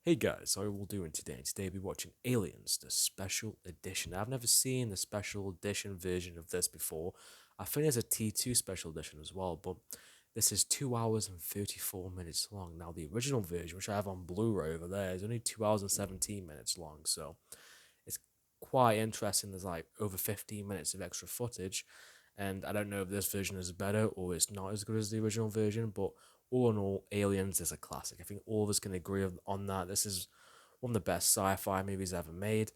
Hey guys, so we're doing today. Today we'll be watching Aliens, the special edition. I've never seen the special edition version of this before. I think there's a T2 special edition as well, but this is 2 hours and 34 minutes long. Now the original version, which I have on Blu-ray over there, is only 2 hours and 17 minutes long, so it's quite interesting. There's like over 15 minutes of extra footage, and I don't know if this version is better or it's not as good as the original version, but all in all, Aliens is a classic. I think all of us can agree on that. This is one of the best sci-fi movies ever made.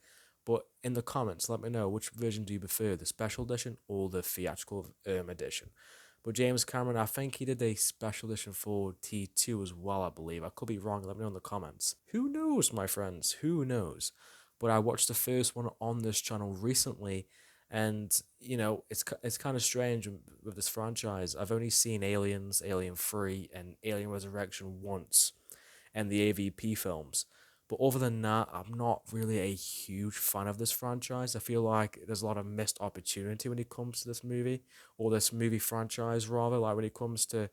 But in the comments, let me know which version do you prefer, the special edition or the theatrical edition. But James Cameron, I think he did a special edition for T2 as well, I believe. I could be wrong. Let me know in the comments. Who knows, my friends? Who knows? But I watched the first one on this channel recently, and it's kind of strange with this franchise. I've only seen Aliens, Alien 3, and Alien Resurrection once, and the AVP films. But other than that, I'm not really a huge fan of this franchise. I feel like there's a lot of missed opportunity when it comes to this movie, or this movie franchise rather. Like when it comes to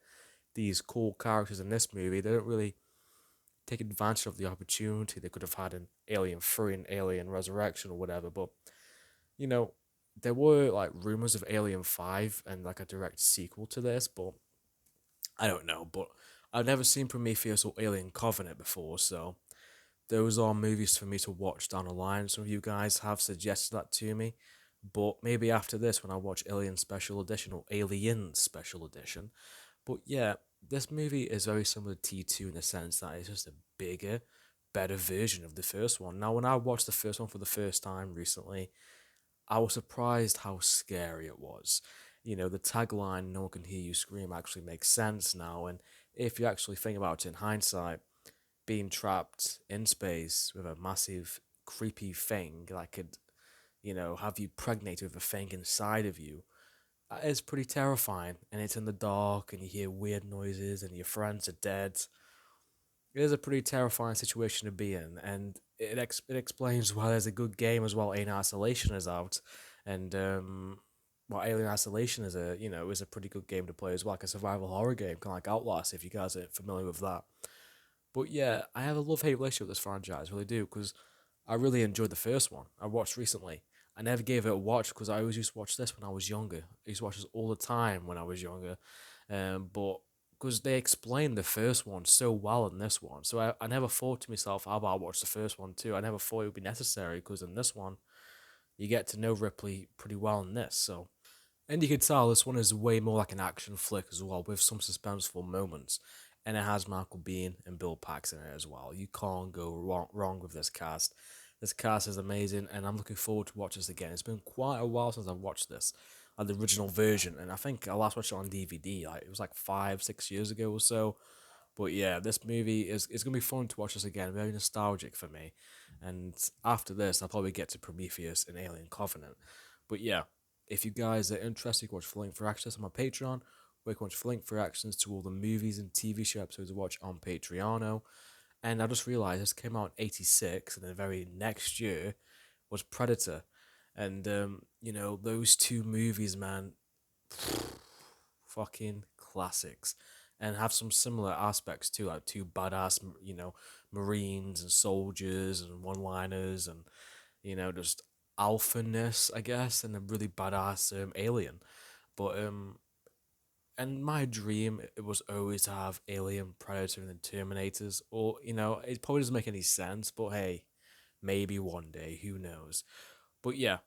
these cool characters in this movie, they don't really take advantage of the opportunity they could have had in Alien 3 and Alien Resurrection or whatever. But you know, there were like rumors of Alien 5 and like a direct sequel to this, but I don't know. But I've never seen Prometheus or Alien Covenant before, so those are movies for me to watch down the line. Some of you guys have suggested that to me, but maybe after this, when I watch Alien Special Edition or Aliens Special Edition. But yeah, this movie is very similar to T2 in the sense that it's just a bigger, better version of the first one. Now, when I watched the first one for the first time recently, I was surprised how scary it was. You know, the tagline, "No one can hear you scream," actually makes sense now. And if you actually think about it in hindsight, being trapped in space with a massive, creepy thing that could, have you pregnated with a thing inside of you, is pretty terrifying. And it's in the dark, and you hear weird noises, and your friends are dead. It is a pretty terrifying situation to be in, and it explains why there's a good game as well. Alien Isolation is out, and well, Alien Isolation is a pretty good game to play as well, like a survival horror game, kind of like Outlast, if you guys are familiar with that. But yeah, I have a love-hate relationship with this franchise, really do, because I really enjoyed the first one I watched recently. I never gave it a watch because I always used to watch this when I was younger. I used to watch this all the time when I was younger, but because they explained the first one so well in this one, so I never thought to myself, how about I watch the first one too? I never thought it would be necessary because in this one, you get to know Ripley pretty well in this. So, and you can tell this one is way more like an action flick as well, with some suspenseful moments. And it has Michael Biehn and Bill Paxton in it as well. You can't go wrong with this cast. This cast is amazing, and I'm looking forward to watch this again. It's been quite a while since I've watched this, the original version, and I think I last watched it on DVD. Like it was like 5, 6 years ago or so. But yeah, this movie is it's gonna be fun to watch this again. Very nostalgic for me. And after this, I'll probably get to Prometheus and Alien Covenant. But yeah, if you guys are interested, you can watch Full Length for Access on my Patreon, where you can watch Full Length for Access to all the movies and TV show episodes to watch on Patreon. And I just realized this came out in '86, and the very next year was Predator. And those two movies, man, fucking classics, and have some similar aspects too, like two badass, Marines and soldiers and one-liners, and just alphaness, I guess, and a really badass alien. But and my dream it was always to have Alien, Predator, and then Terminators, or it probably doesn't make any sense, but hey, maybe one day, who knows? But yeah,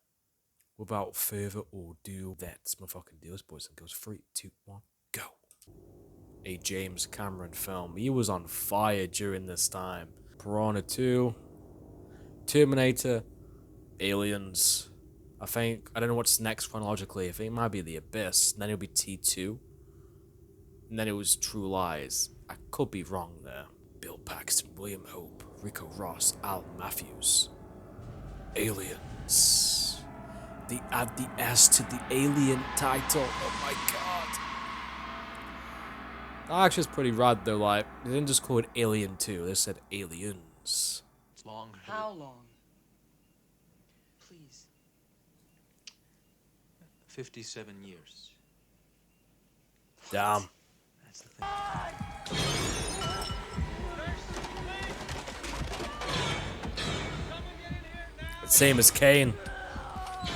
without further ado, that's my fucking deals, boys and girls. 3, 2, 1, go. A James Cameron film. He was on fire during this time. Piranha 2, Terminator, Aliens. I don't know what's next chronologically. I think it might be The Abyss, and then it'll be T2, and then it was True Lies. I could be wrong there. Bill Paxton, William Hope, Rico Ross, Al Matthews. Aliens. They add the S to the Alien title. Oh my god. That actually is pretty rad though. Like, they didn't just call it Alien 2, they said Aliens. Long. How long? Please. 57 years. Damn. That's the thing. Same as Kane.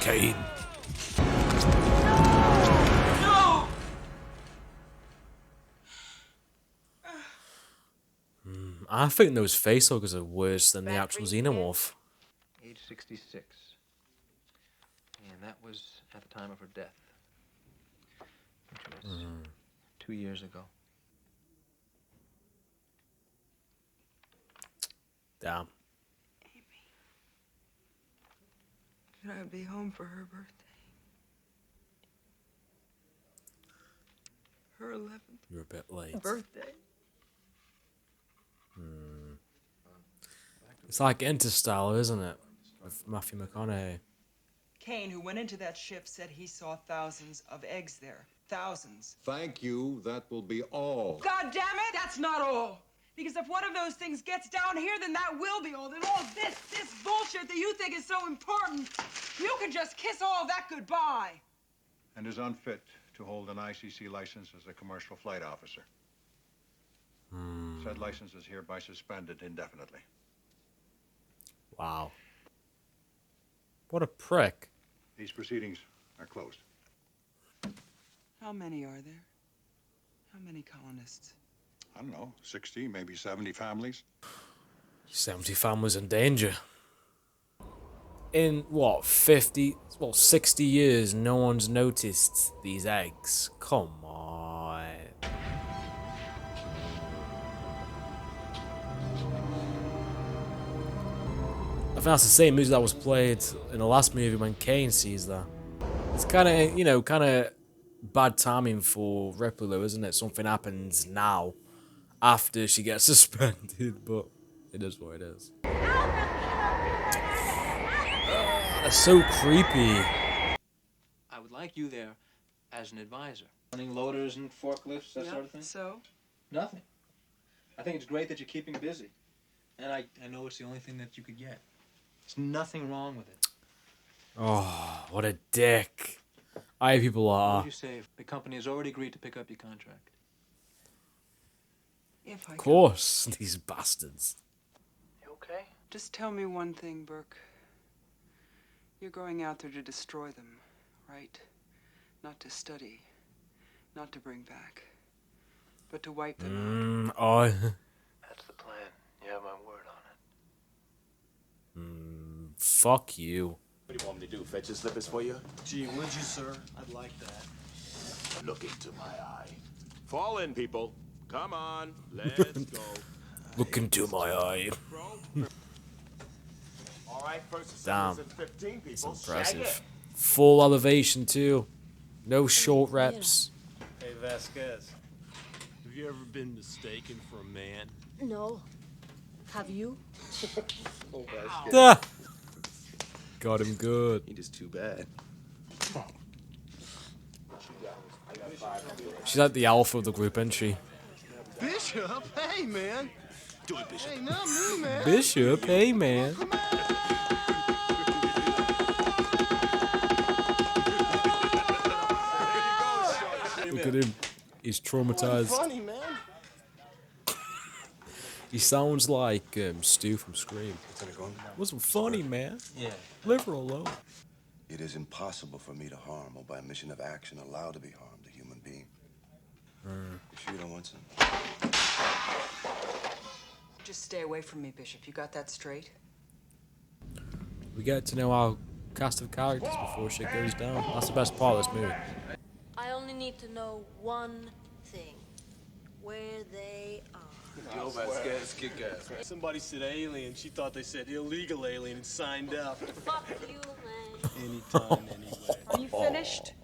Kane. No! I think those facehuggers are worse than the actual xenomorph. Age 66. And that was at the time of her death, which was 2 years ago. Damn. Could I be home for her birthday? Her 11th You're a bit late. birthday. It's like Interstellar, isn't it? With Matthew McConaughey. Kane, who went into that ship, said he saw thousands of eggs there. Thousands. Thank you. That will be all. God damn it! That's not all! Because if one of those things gets down here, then that will be all. Then all this bullshit that you think is so important, you can just kiss all that goodbye. And is unfit to hold an ICC license as a commercial flight officer. Said license is hereby suspended indefinitely. Wow. What a prick. These proceedings are closed. How many are there? How many colonists? I don't know, 60, maybe 70 families. 70 families in danger. In, what, 50, well, 60 years, no one's noticed these eggs. Come on. I think that's the same music that was played in the last movie when Kane sees that. It's kind of, you know, kind of bad timing for Ripley, though, isn't it? Something happens now after she gets suspended, but it is what it is. That's so creepy. I would like you there as an advisor. Running loaders and forklifts, that sort of thing? So? Nothing. I think it's great that you're keeping busy. And I know it's the only thing that you could get. There's nothing wrong with it. Oh, what a dick. I people What are. would you say if the company has already agreed to pick up your contract? If I Of course, these bastards. You okay? Just tell me one thing, Burke. You're going out there to destroy them, right? Not to study, not to bring back, but to wipe them out. Oh. That's the plan. You have my word on it. Fuck you. What do you want me to do? Fetch his slippers for you? Gee, would you, sir? I'd like that. Look into my eye. Fall in, people. Come on, let's go. Look into my eye. All right, first Damn. and 15 people. It's Shag it. impressive. Full elevation, too. No short reps. Hey, Vasquez. Have you ever been mistaken for a man? No. Have you? Ah. Got him good. He just too bad. She's like the alpha of the group, isn't she? Bishop? Hey, man. Do it, Bishop. Hey, not me, man. Bishop, hey man. Look at him. He's traumatized. Funny, man. He sounds like Stu from Scream. Wasn't funny, man. Yeah. Leave her alone. It is impossible for me to harm or by mission of action allow to be harmed a human being. You sure you don't want some? Just stay away from me, Bishop. You got that straight? We get to know our cast of characters before shit goes down. That's the best part of this movie. I only need to know one thing. Where they are. Yo, Vasquez, kick ass. Somebody said alien. She thought they said illegal alien and signed up. Fuck you, man. Anytime, anywhere. Are you finished?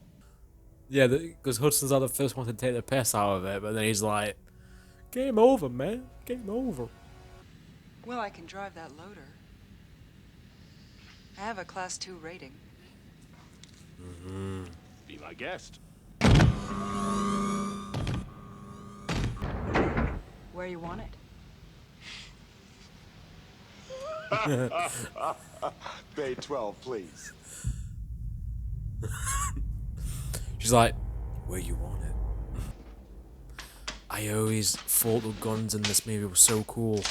Yeah, because Hudson's not the first one to take the piss out of it, but then he's like, game over, man. Game over. Well, I can drive that loader. I have a Class 2 rating. Be my guest. Where you want it? Bay 12, please. She's like, where you want it? I always thought the guns in this movie were so cool.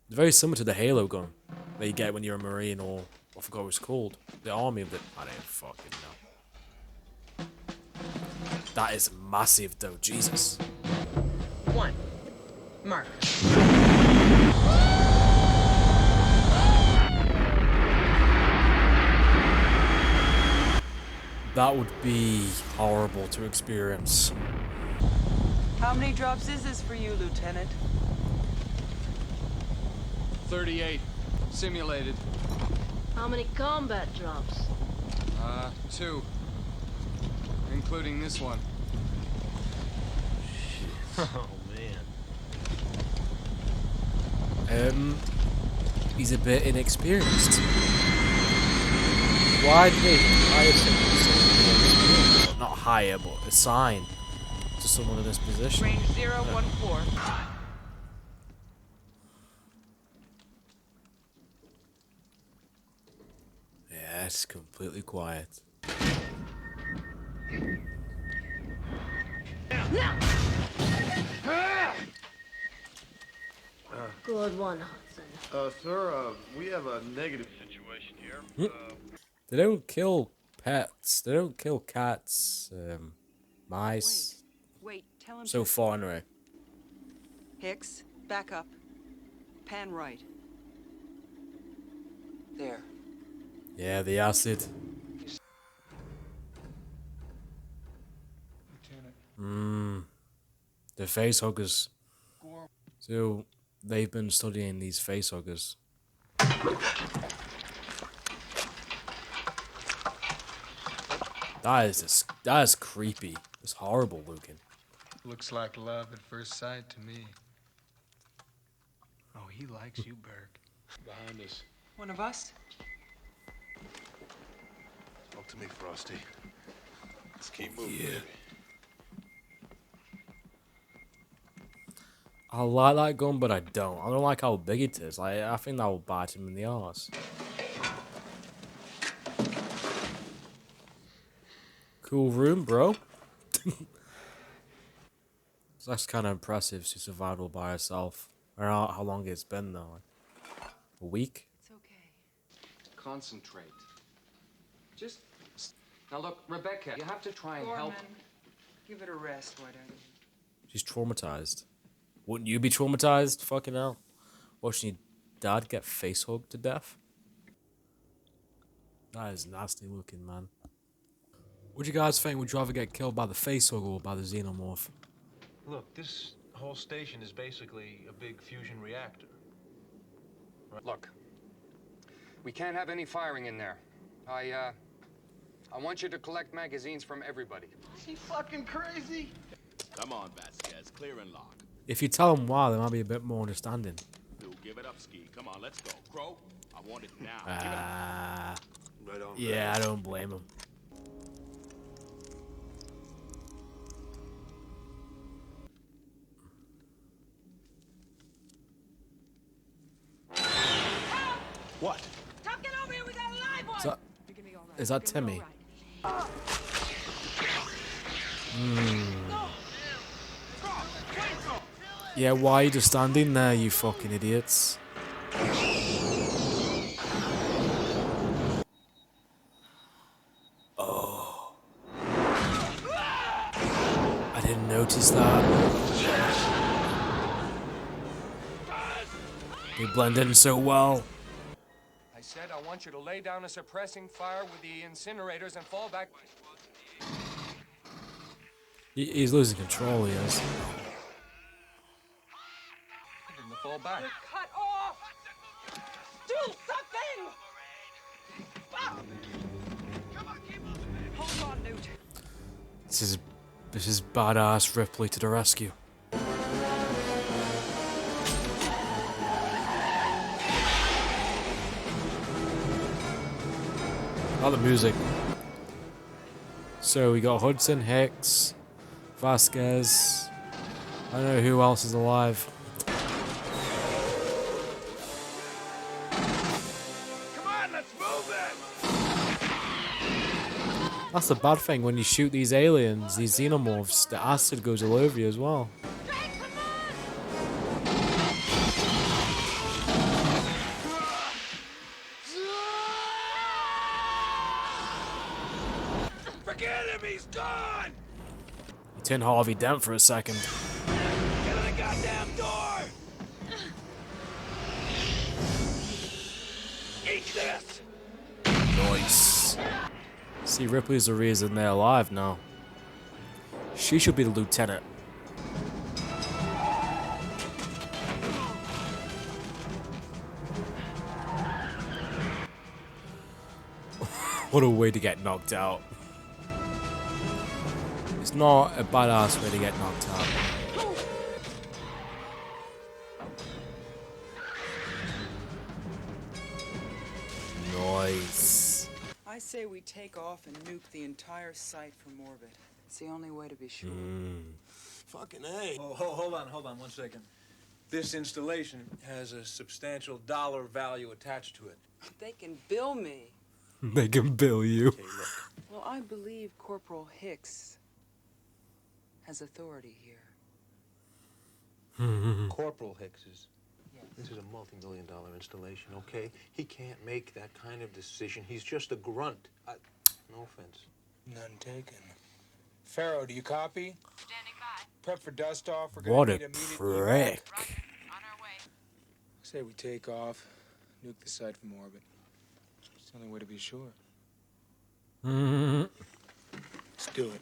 Very similar to the Halo gun. that you get when you're a Marine, or I forgot what it's called. The army of the... I don't fucking know. That is massive though, Jesus. 1. Mark. That would be horrible to experience. How many drops is this for you, Lieutenant? 38. Simulated. How many combat drops? 2. Including this one. Oh, man. He's a bit inexperienced. Why did they hire someone so not hire, but assign to someone in this position? Range 014. Yeah, it's completely quiet. Good one, Hudson. Sir, we have a negative situation here. They don't kill pets. They don't kill cats, mice. Wait, tell him. So far, anyway. Hicks, back up. Pan right. There. Yeah, the acid. The face huggers. So they've been studying these face huggers. That is creepy. It's horrible looking. Looks like love at first sight to me. Oh, he likes you, Burke. Behind us. One of us? Talk to me, Frosty. Let's keep moving, baby. I like that gun, but I don't. I don't like how big it is. I think that will bite him in the arse. Cool room, bro. That's kind of impressive. She survived all by herself. I don't know how long it's been though. A week? It's okay. Concentrate. Just... Now look, Rebecca, you have to try and help. Gorman, give it a rest, why don't you? She's traumatized. Wouldn't you be traumatized? Fucking hell. Watching your dad get face hugged to death? That is nasty looking, man. What do you guys think? Would you rather get killed by the face hugger or by the xenomorph? Look, this whole station is basically a big fusion reactor. Look, we can't have any firing in there. I want you to collect magazines from everybody. Is he fucking crazy? Come on, Vasquez. Clear and lock. If you tell them why, there might be a bit more understanding. Dude, give it up, Ski. Come on, let's go. Crow, I want it now. Give it up. Right on. Yeah, I don't blame him. What? Tom, get over here. We got a live one. Is that Timmy? Yeah, why are you just standing there, you fucking idiots? Oh. I didn't notice that. They blend in so well. I said I want you to lay down a suppressing fire with the incinerators and fall back. He's losing control, he is. Fall back. You're cut off. Do something. Hold on, Newt. This is badass Ripley to the rescue. Oh, the music. So we got Hudson, Hicks, Vasquez. I don't know who else is alive. That's the bad thing when you shoot these aliens, these xenomorphs, the acid goes all over you as well. Get him! He's gone! He turned Harvey Dent for a second. Get to the goddamn door! Eat this! Nice. See, Ripley's the reason they're alive now. She should be the lieutenant. What a way to get knocked out. It's not a badass way to get knocked out. Nice. I say we take off and nuke the entire site from orbit. It's the only way to be sure. Fucking A. Oh, hold on 1 second. This installation has a substantial dollar value attached to it. They can bill me. They can bill you. Hey, look. Well, I believe Corporal Hicks has authority here. Corporal Hicks's. This is a multi-million-dollar installation, okay? He can't make that kind of decision. He's just a grunt. No offense. None taken. Pharaoh, do you copy? Standing by. Prep for dust off. We're What gonna a need immediate prick. evac. On our way. Say we take off, nuke the site from orbit. It's the only way to be sure. Let's do it.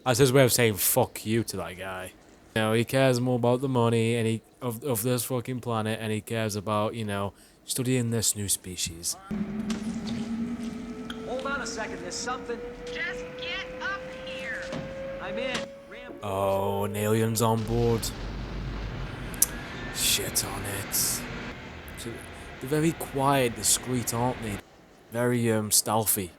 That's his way of saying fuck you to that guy. You know, he cares more about the money and of this fucking planet, and he cares about, you know, studying this new species. Hold on a second, there's something. Just get up here. I'm in. Oh, an alien's on board. Shit on it. So, they're very quiet, discreet, aren't they? Very stealthy.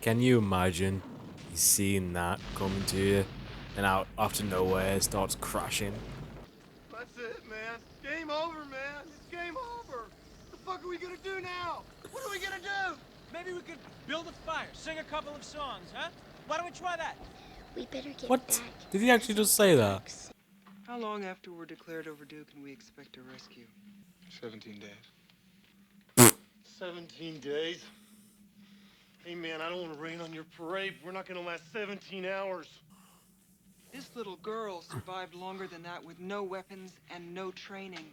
Can you imagine you seeing that coming to you and out of nowhere it starts crashing? That's it, man. Game over, man. It's game over. What the fuck are we gonna do now? What are we gonna do? Maybe we could build a fire, sing a couple of songs, huh? Why don't we try that? We better get What? back. Did he actually just say that? How long after we're declared overdue can we expect a rescue? 17 days. 17 days? Hey, man, I don't want to rain on your parade. We're not gonna last 17 hours. This little girl survived longer than that with no weapons and no training.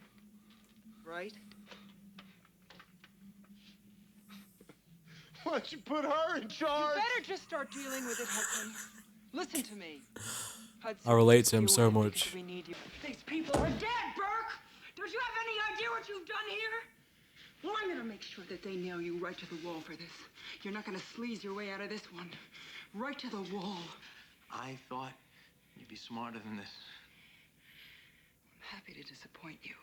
Right? Why don't you put her in You charge? better just start dealing with it, Hudson. Listen to me. Hudson, I relate to him you so are much. because we need you. These people are dead, Burke! Don't you have any idea what you've done here? Well, I'm gonna make sure that they nail you right to the wall for this. You're not gonna sleaze your way out of this one. Right to the wall. I thought you'd be smarter than this. I'm happy to disappoint you.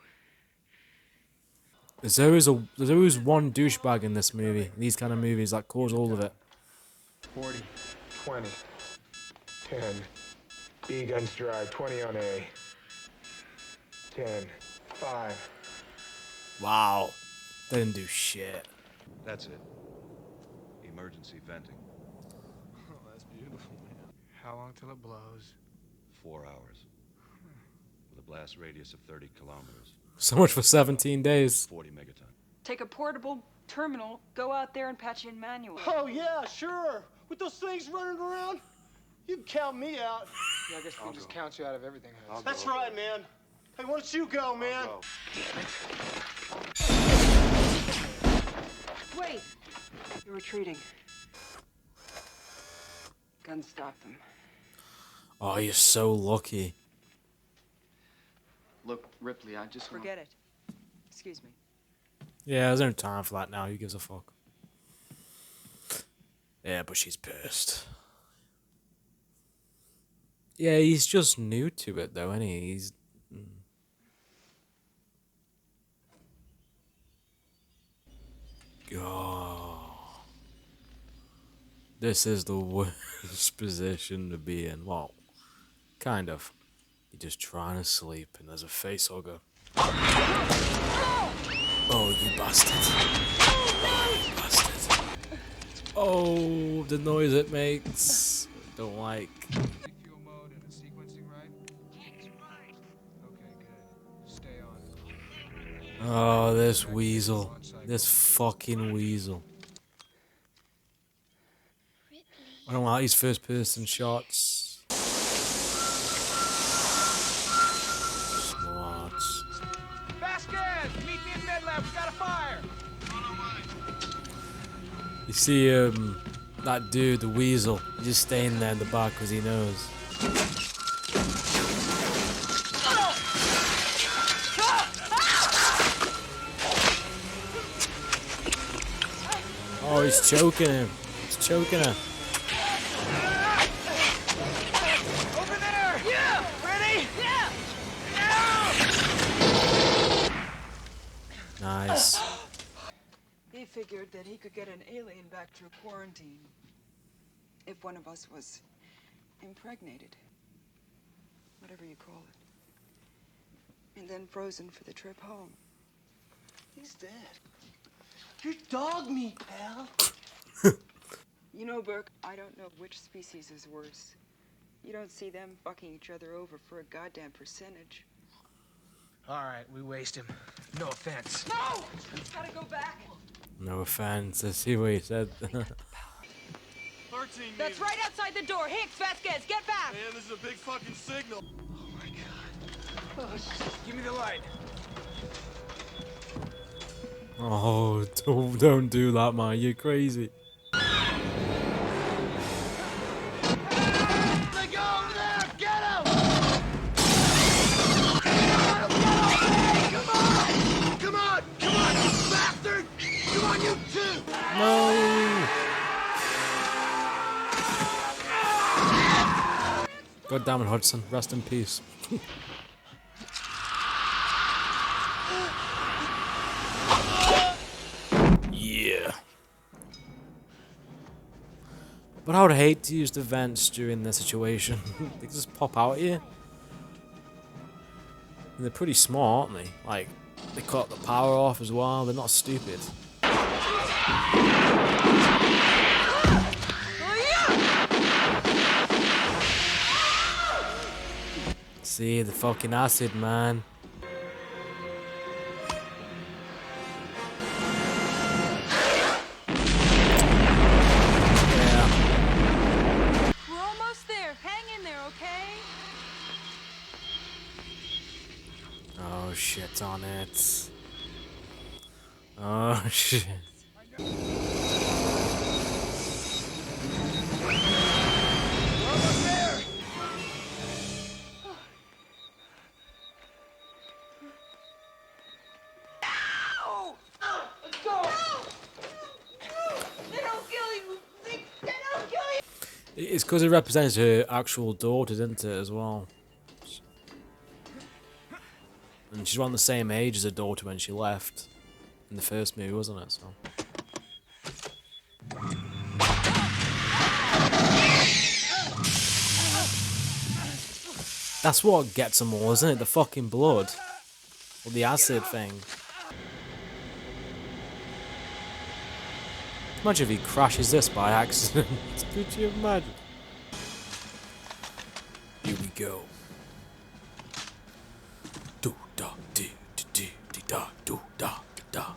There's always one douchebag in this movie, in these kind of movies, that cause all of it. 40, 20, 10. B guns dry, 20 on A. 10, 5. Wow. They didn't do shit. That's it. Emergency venting. Oh, that's beautiful, man. How long till it blows? 4 hours. With a blast radius of 30 kilometers. So much for 17 days. 40 megaton. Take a portable terminal, go out there and patch in manually. Oh, yeah, sure. With those things running around, you can count me out. Yeah, I guess we'll just count you out of everything, Hudson. That's right, man. Hey, why don't you go, man? Wait! You're retreating. Guns stop them. Oh, you're so lucky. Look, Ripley, I just Forget it. Excuse me. Yeah, there's no time for that now. Who gives a fuck? Yeah, but she's pissed. Yeah, he's just new to it, though, isn't he? He's... God. This is the worst position to be in. Well, kind of. You're just trying to sleep, and there's a face hugger. Oh, you bastard. Oh, you bastard. Oh, the noise it makes. Don't like. Fuel mode and it's sequencing right? Okay, good. Stay on. Oh, this weasel. This fucking weasel. I don't like these first person shots. Smart. Vasquez, meet me in med lab. We got a fire. You see, that dude, the weasel, he's just staying there in the back because he knows. Oh, he's choking him. He's choking her. Over there. Yeah. Ready? Yeah. Nice. He figured that he could get an alien back through quarantine if one of us was impregnated, whatever you call it, and then frozen for the trip home. He's dead. You're dog meat, pal. You know, Burke, I don't know which species is worse. You don't see them fucking each other over for a goddamn percentage. All right, we waste him. No offense. No! Gotta go back. No offense. I see what he said. 13 That's right outside the door. Hicks, Vasquez, get back! Man, this is a big fucking signal. Oh my god. Oh, shit. Give me the light. Oh, don't do that, man. You're crazy. They go over there. Get him. Come on. Come on. Come on, you bastard. Come on, you too. No. God damn it, Hudson. Rest in peace. Yeah. But I would hate to use the vents during this situation. They just pop out here. And they're pretty smart, aren't they? Like, they cut the power off as well. They're not stupid. See, the fucking acid, man. Yeah. We're almost there. Hang in there, okay? Oh, shit on it. Oh, shit. It's because it represents her actual daughter, isn't it, as well? And she's around the same age as her daughter when she left. In the first movie, wasn't it? So. That's what gets them all, isn't it? The fucking blood. Or the acid thing. Imagine if he crashes this by accident. Could you imagine? Here we go. Do da di di da do da da.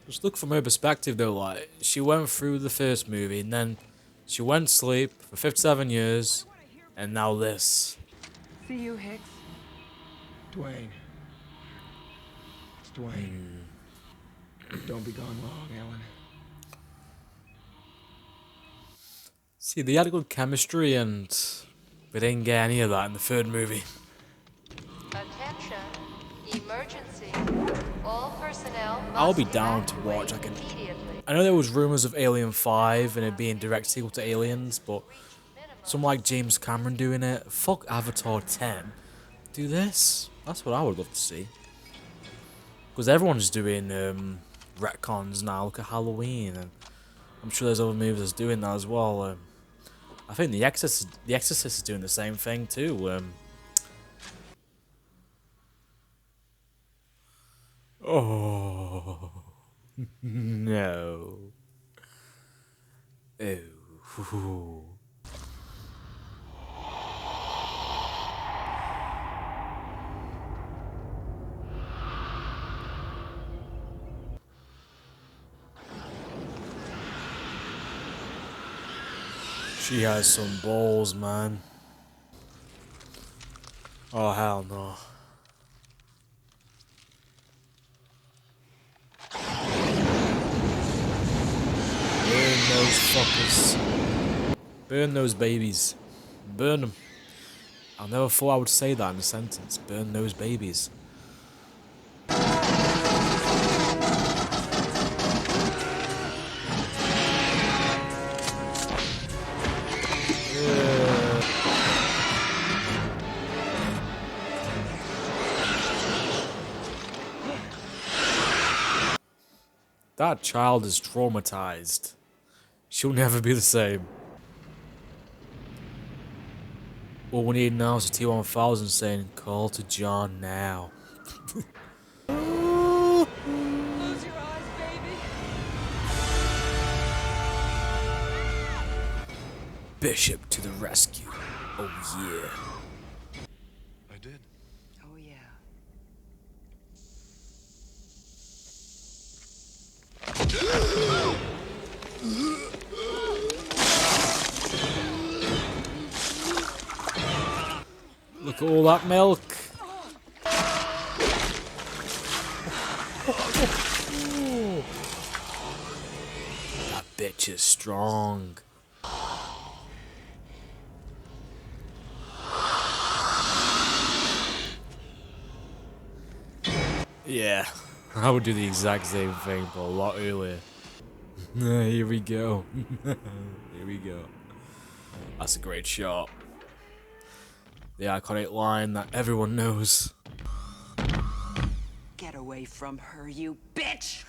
Just look from her perspective though, like she went through the first movie and then she went to sleep for 57 years and now this. See you, Hicks. Dwayne. It's Dwayne. Don't be gone long, Ellen. See, they had good chemistry and we didn't get any of that in the third movie. Attention, emergency. All personnel must I'll be down to watch. I know there was rumors of Alien 5 and it being direct sequel to Aliens, but someone like James Cameron doing it. Fuck Avatar 10. Do this. That's what I would love to see. Because everyone's doing retcons now. Look at Halloween, and I'm sure there's other movies that's doing that as well. I think The Exorcist is doing the same thing too. Oh no! Ooh. She has some balls, man. Oh, hell no. Burn those fuckers. Burn those babies. Burn them. I never thought I would say that in a sentence. Burn those babies. That child is traumatized. She'll never be the same. All we need now is a T-1000 saying, "Call to John now." Close your eyes, baby. Bishop to the rescue. Oh yeah. I did. Oh, yeah. Look at all that milk. That bitch is strong. Yeah, I would do the exact same thing, but a lot earlier. Here we go. Here we go. That's a great shot. The iconic line that everyone knows. Get away from her, you bitch!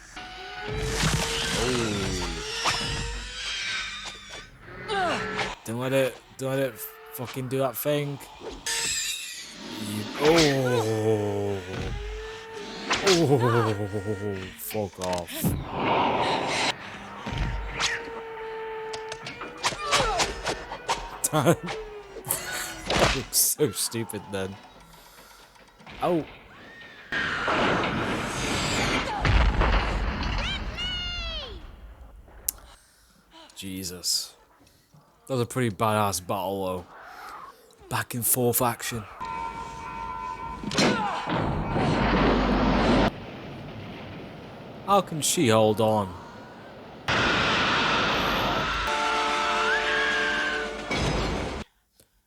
Don't let it fucking do that thing. Oh, fuck off. That looks so stupid then. Oh. Jesus. That was a pretty badass battle though. Back and forth action. How can she hold on?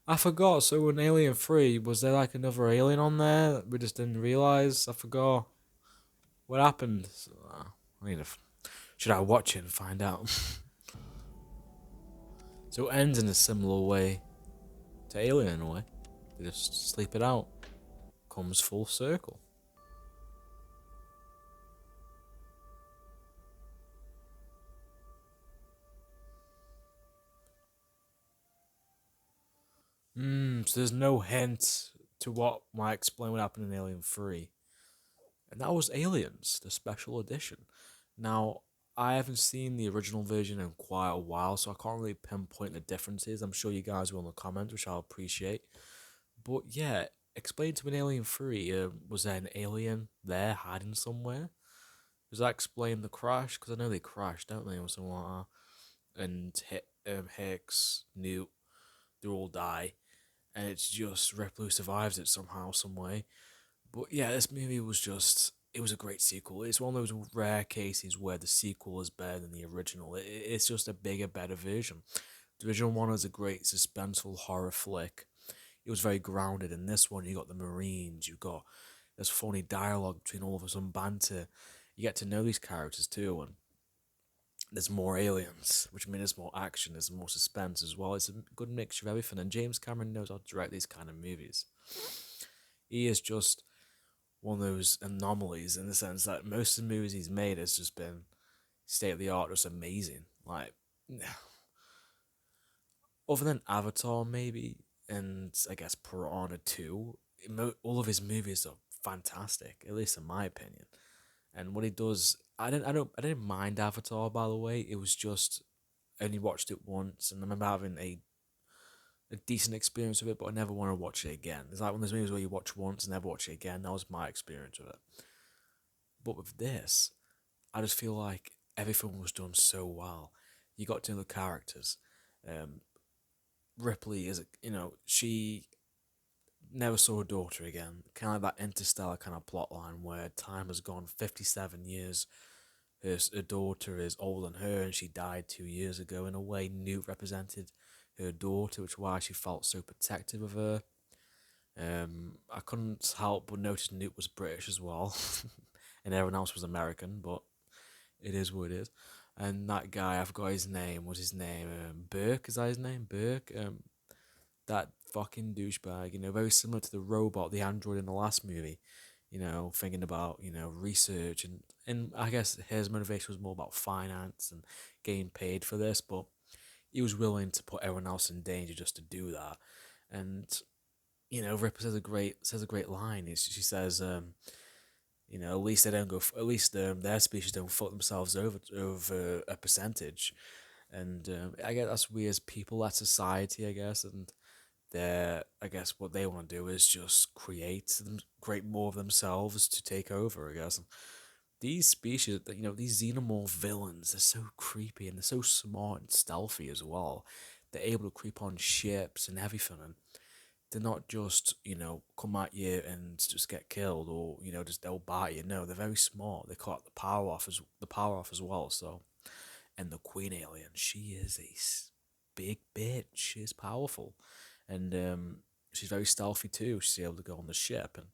I forgot, so in Alien 3, was there like another alien on there that we just didn't realise? I forgot. What happened? I need to... Should I watch it and find out? So it ends in a similar way to Alien in a way. They just sleep it out. Comes full circle. So there's no hint to what might explain what happened in Alien 3. And that was Aliens, the special edition. Now, I haven't seen the original version in quite a while, so I can't really pinpoint the differences. I'm sure you guys will in the comments, which I'll appreciate. But yeah, explain to me in Alien 3, was there an alien there hiding somewhere? Does that explain the crash? Because I know they crashed, don't they, or something like that. And Hicks, Newt, they all die. And it's just Ripley who survives it somehow, some way. But yeah, this movie was just... It was a great sequel. It's one of those rare cases where the sequel is better than the original. It's just a bigger, better version. The original one was a great suspenseful horror flick. It was very grounded. In this one, you got the Marines, you got... There's funny dialogue between all of us, some banter. You get to know these characters too, and there's more aliens, which means there's more action, there's more suspense as well. It's a good mixture of everything, and James Cameron knows how to direct these kind of movies. He is just one of those anomalies in the sense that most of the movies he's made has just been state of the art, just amazing. Like, other than Avatar maybe, and I guess Piranha 2, all of his movies are fantastic, at least in my opinion. And what he does, I didn't mind Avatar, by the way. It was just only watched it once, and I remember having a decent experience with it, but I never want to watch it again. It's like one of those movies where you watch once and never watch it again. That was my experience with it. But with this, I just feel like everything was done so well. You got to know the characters. Ripley is, she never saw her daughter again. Kind of that interstellar kind of plot line where time has gone 57 years. Her daughter is older than her, and she died 2 years ago. In a way, Newt represented her daughter, which is why she felt so protective of her. I couldn't help but notice Newt was British as well, and everyone else was American, but it is what it is. And that guy, I forgot his name. What's his name? Burke, is that his name? Burke. That fucking douchebag. Very similar to the robot, the android in the last movie. Thinking about research, and I guess his motivation was more about finance and getting paid for this, but he was willing to put everyone else in danger just to do that. And Ripper says a great line. She says, at least they don't go. At least their species don't fuck themselves over a percentage. And I guess that's we as people, as society, I guess, and I guess what they want to do is just create more of themselves to take over, I guess. And these species, these xenomorph villains, they're so creepy and they're so smart and stealthy as well. They're able to creep on ships and everything, and they're not just, come at you and just get killed, or, just they'll bite you. No, they're very smart. They cut the power off as well. So, and the Queen Alien, she is a big bitch. She is powerful, and she's very stealthy too. She's able to go on the ship, and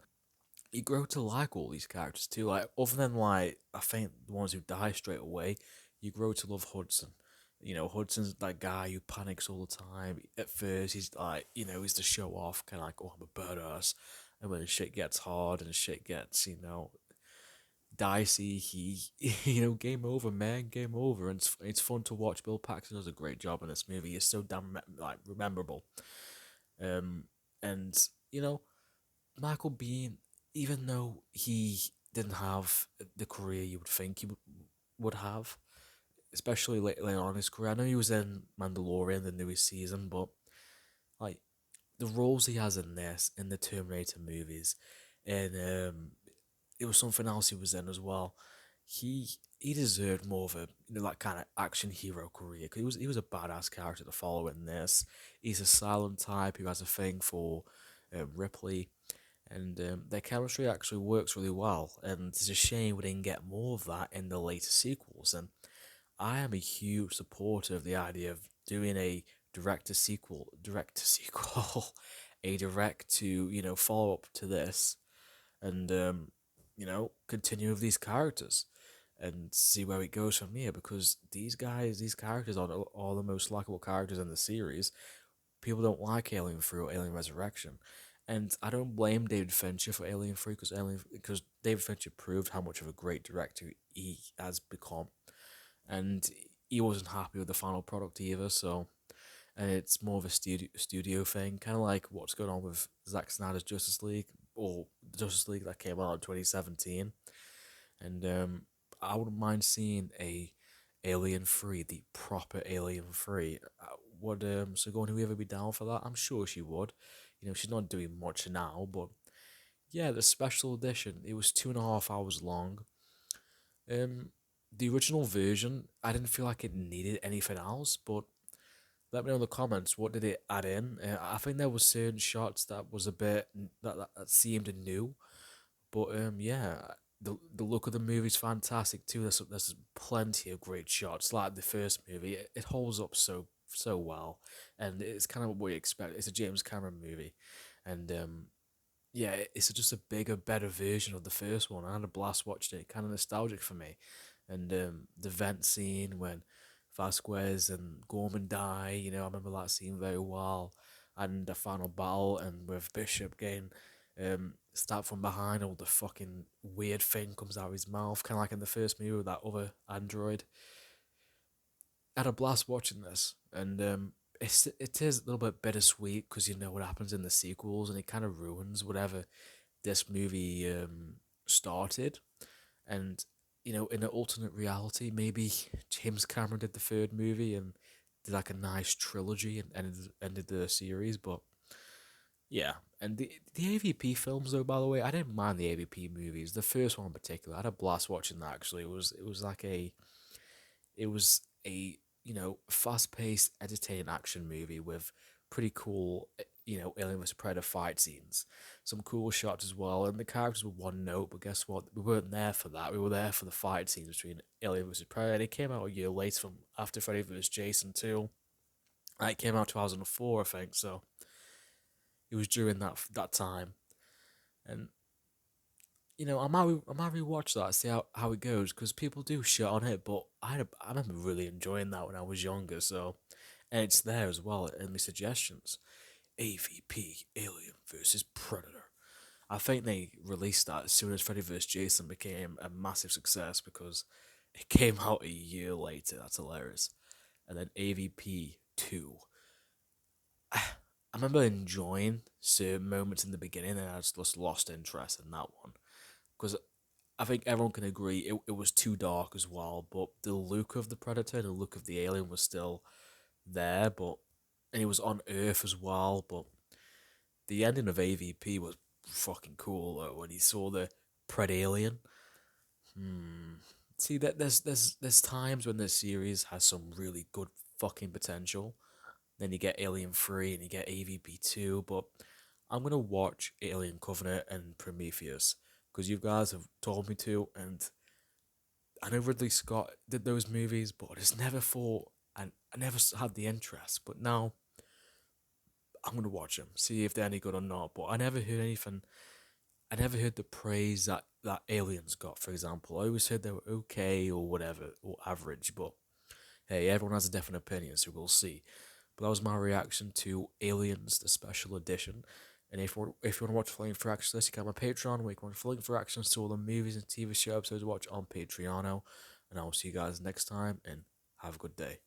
you grow to like all these characters too. Like, other than I think the ones who die straight away, you grow to love Hudson. Hudson's that guy who panics all the time. At first, he's like, he's the show off, kind of like, oh, I'm a badass. And when shit gets hard and shit gets, dicey, game over, man, game over. And it's fun to watch. Bill Paxton does a great job in this movie. It's so damn, rememberable. And, Michael Biehn, even though he didn't have the career you would think he would have, especially later on in his career. I know he was in Mandalorian, the newest season, but the roles he has in this, in the Terminator movies, and it was something else he was in as well. He deserved more of a that kind of action hero career, because he was a badass character to follow in this. He's a silent type who has a thing for Ripley, and their chemistry actually works really well. And it's a shame we didn't get more of that in the later sequels. And I am a huge supporter of the idea of doing a direct to sequel, a direct to follow up to this, and continue with these characters and see where it goes from here. Because these characters are the most likable characters in the series. People don't like Alien 3 or Alien Resurrection, and I don't blame David Fincher for Alien 3 because David Fincher proved how much of a great director he has become. And he wasn't happy with the final product either, so, and it's more of a studio thing, kind of like what's going on with Zack Snyder's Justice League, or Justice League that came out in 2017, and I wouldn't mind seeing a Alien 3, the proper Alien 3. Would Sigourney Weaver be down for that? I'm sure she would. She's not doing much now, but yeah, the special edition, it was 2.5 hours long. The original version, I didn't feel like it needed anything else, but let me know in the comments, what did it add in? I think there was certain shots that was a bit, that seemed new, but yeah, the look of the movie's fantastic too. There's plenty of great shots, like the first movie. It holds up so well, and it's kind of what you expect. It's a James Cameron movie, and yeah, it's just a bigger, better version of the first one. I had a blast watching it, kind of nostalgic for me. And the vent scene when Vasquez and Gorman die, I remember that scene very well. And the final battle, and with Bishop getting stabbed from behind, all the fucking weird thing comes out of his mouth, kind of like in the first movie with that other android. I had a blast watching this, and it is a little bit bittersweet because you know what happens in the sequels, and it kind of ruins whatever this movie started. And in an alternate reality, maybe James Cameron did the third movie and did like a nice trilogy and ended the series. But yeah, and the AVP films though, by the way, I didn't mind the AVP movies. The first one in particular, I had a blast watching that. Actually, it was a fast paced, entertaining action movie with pretty cool Alien vs Predator fight scenes, some cool shots as well, and the characters were one note. But guess what? We weren't there for that. We were there for the fight scenes between Alien vs Predator. And it came out a year later from after Freddy vs Jason 2. It came out 2004, I think. So it was during that time, and I might rewatch that, see how it goes, because people do shit on it, but I remember really enjoying that when I was younger. So, and it's there as well in the suggestions. AVP Alien versus Predator. I think they released that as soon as Freddy vs Jason became a massive success because it came out a year later. That's hilarious. And then AVP 2. I remember enjoying certain moments in the beginning, and I just lost interest in that one because I think everyone can agree it was too dark as well. But the look of the Predator, the look of the alien was still there, and it was on Earth as well. But the ending of AVP was fucking cool though, when he saw the Pred alien. See that there's times when this series has some really good fucking potential. Then you get Alien 3 and you get AVP 2, but I'm gonna watch Alien Covenant and Prometheus because you guys have told me to, and I know Ridley Scott did those movies, but I just never thought, and I never had the interest. But now I'm gonna watch them, see if they're any good or not. But I never heard anything. I never heard the praise that Aliens got, for example. I always heard they were okay or whatever, or average. But hey, everyone has a different opinion, so we'll see. But that was my reaction to Aliens, the special edition. And if you want to watch full length reactions, you can have my Patreon, where you can watch full length reactions to all the movies and TV show episodes watch on Patreon. And I will see you guys next time, and have a good day.